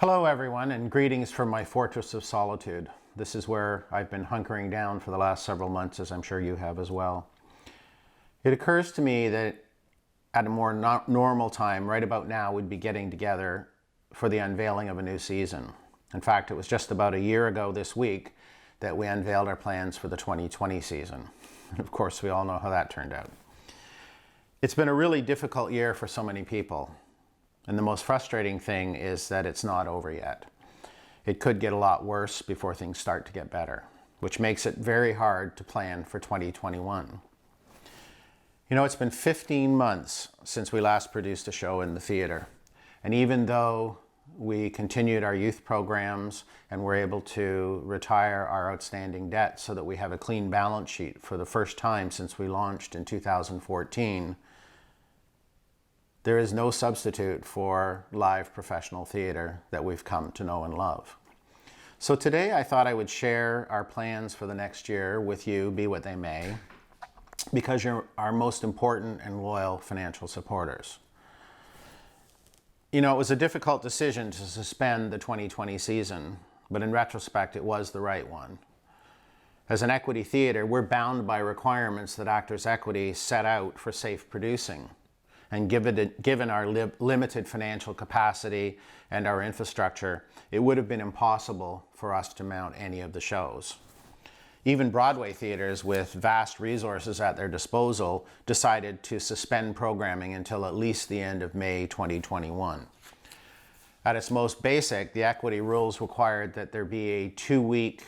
Hello everyone, and greetings from my fortress of solitude. This is where I've been hunkering down for the last several months, as I'm sure you have as well. It occurs to me that at a more normal time, right about now, we'd be getting together for the unveiling of a new season. In fact, it was just about a year ago this week that we unveiled our plans for the 2020 season. And of course, we all know how that turned out. It's been a really difficult year for so many people. And the most frustrating thing is that it's not over yet. It could get a lot worse before things start to get better, which makes it very hard to plan for 2021. You know, it's been 15 months since we last produced a show in the theater. And even though we continued our youth programs and were able to retire our outstanding debt so that we have a clean balance sheet for the first time since we launched in 2014, there is no substitute for live professional theater that we've come to know and love. So today I thought I would share our plans for the next year with you, be what they may, because you're our most important and loyal financial supporters. You know, it was a difficult decision to suspend the 2020 season, but in retrospect it was the right one. As an equity theater, we're bound by requirements that Actors Equity set out for safe producing. And given our limited financial capacity and our infrastructure, it would have been impossible for us to mount any of the shows. Even Broadway theaters with vast resources at their disposal decided to suspend programming until at least the end of May 2021. At its most basic, the equity rules required that there be a 2-week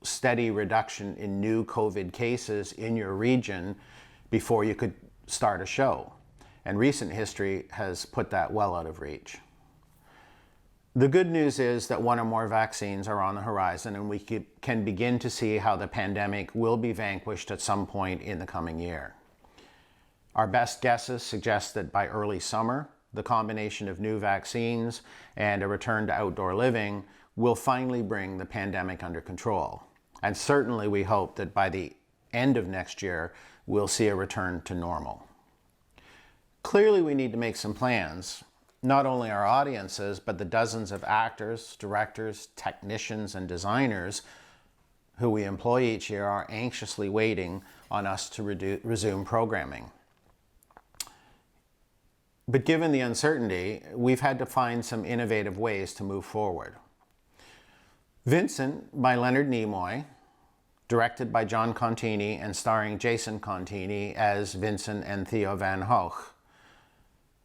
steady reduction in new COVID cases in your region before you could start a show. And recent history has put that well out of reach. The good news is that one or more vaccines are on the horizon, and we can begin to see how the pandemic will be vanquished at some point in the coming year. Our best guesses suggest that by early summer, the combination of new vaccines and a return to outdoor living will finally bring the pandemic under control. And certainly we hope that by the end of next year, we'll see a return to normal. Clearly, we need to make some plans. Not only our audiences, but the dozens of actors, directors, technicians, and designers who we employ each year are anxiously waiting on us to resume programming. But given the uncertainty, we've had to find some innovative ways to move forward. Vincent by Leonard Nimoy, directed by John Contini and starring Jason Contini as Vincent and Theo Van Gogh,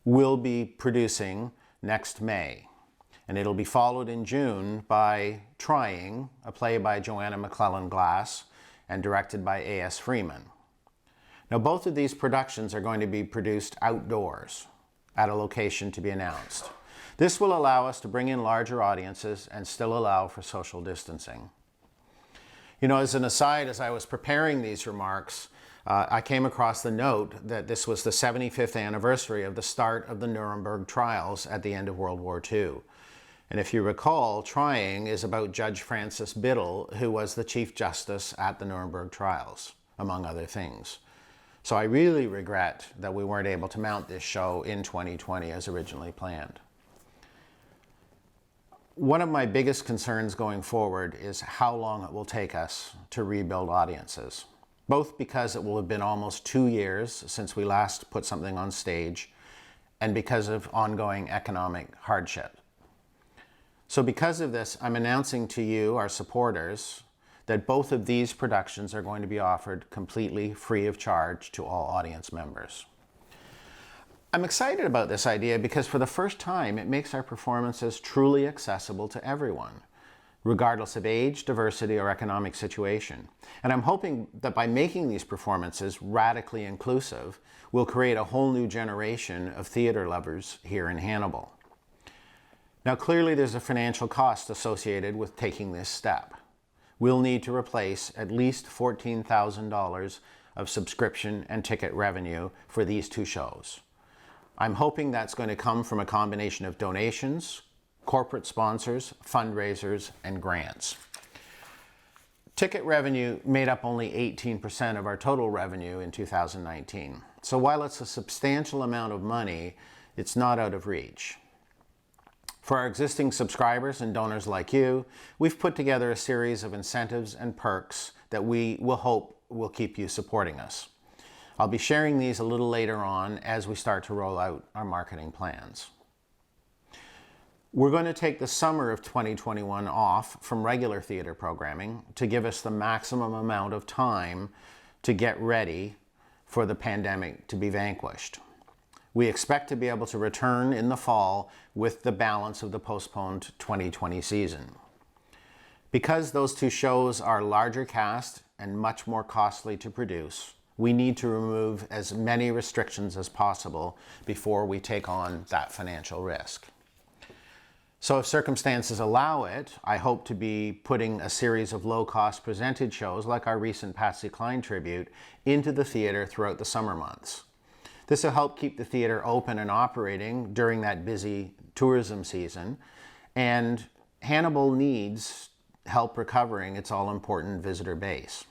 will be producing next May. And it'll be followed in June by Trying, a play by Joanna McClellan Glass and directed by A.S. Freeman. Now, both of these productions are going to be produced outdoors at a location to be announced. This will allow us to bring in larger audiences and still allow for social distancing. You know, as an aside, as I was preparing these remarks, I came across the note that this was the 75th anniversary of the start of the Nuremberg trials at the end of World War II. And if you recall, Trying is about Judge Francis Biddle, who was the Chief Justice at the Nuremberg trials, among other things. So I really regret that we weren't able to mount this show in 2020 as originally planned. One of my biggest concerns going forward is how long it will take us to rebuild audiences. Both because it will have been almost 2 years since we last put something on stage, and because of ongoing economic hardship. So because of this, I'm announcing to you, our supporters, that both of these productions are going to be offered completely free of charge to all audience members. I'm excited about this idea because for the first time, it makes our performances truly accessible to everyone, regardless of age, diversity, or economic situation. And I'm hoping that by making these performances radically inclusive, we'll create a whole new generation of theater lovers here in Hannibal. Now, clearly there's a financial cost associated with taking this step. We'll need to replace at least $14,000 of subscription and ticket revenue for these two shows. I'm hoping that's going to come from a combination of donations, corporate sponsors, fundraisers, and grants. Ticket revenue made up only 18% of our total revenue in 2019. So while it's a substantial amount of money, it's not out of reach. For our existing subscribers and donors like you, we've put together a series of incentives and perks that we will hope will keep you supporting us. I'll be sharing these a little later on as we start to roll out our marketing plans. We're going to take the summer of 2021 off from regular theater programming to give us the maximum amount of time to get ready for the pandemic to be vanquished. We expect to be able to return in the fall with the balance of the postponed 2020 season. Because those two shows are larger cast and much more costly to produce, we need to remove as many restrictions as possible before we take on that financial risk. So if circumstances allow it, I hope to be putting a series of low-cost presented shows like our recent Patsy Cline tribute into the theater throughout the summer months. This will help keep the theater open and operating during that busy tourism season, and Hannibal needs help recovering its all-important visitor base.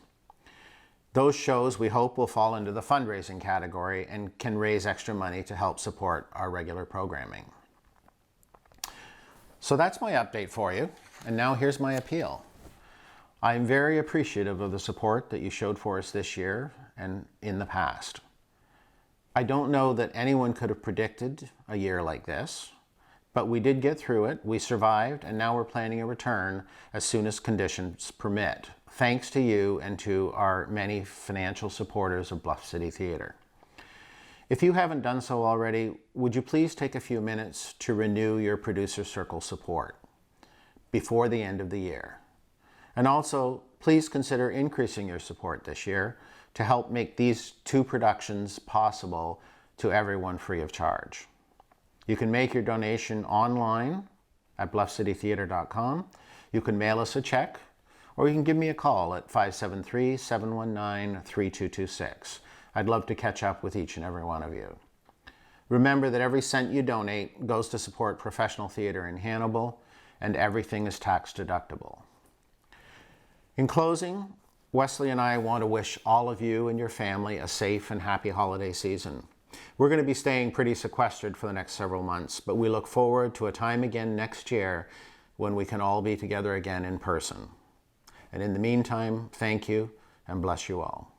Those shows we hope will fall into the fundraising category and can raise extra money to help support our regular programming. So that's my update for you, and now here's my appeal. I'm very appreciative of the support that you showed for us this year and in the past. I don't know that anyone could have predicted a year like this, but we did get through it, we survived, and now we're planning a return as soon as conditions permit, thanks to you and to our many financial supporters of Bluff City Theatre. If you haven't done so already, would you please take a few minutes to renew your Producer Circle support before the end of the year? And also, please consider increasing your support this year to help make these two productions possible to everyone free of charge. You can make your donation online at bluffcitytheatre.com. You can mail us a check, or you can give me a call at 573-719-3226. I'd love to catch up with each and every one of you. Remember that every cent you donate goes to support professional theater in Hannibal, and everything is tax deductible. In closing, Wesley and I want to wish all of you and your family a safe and happy holiday season. We're going to be staying pretty sequestered for the next several months, but we look forward to a time again next year when we can all be together again in person. And in the meantime, thank you and bless you all.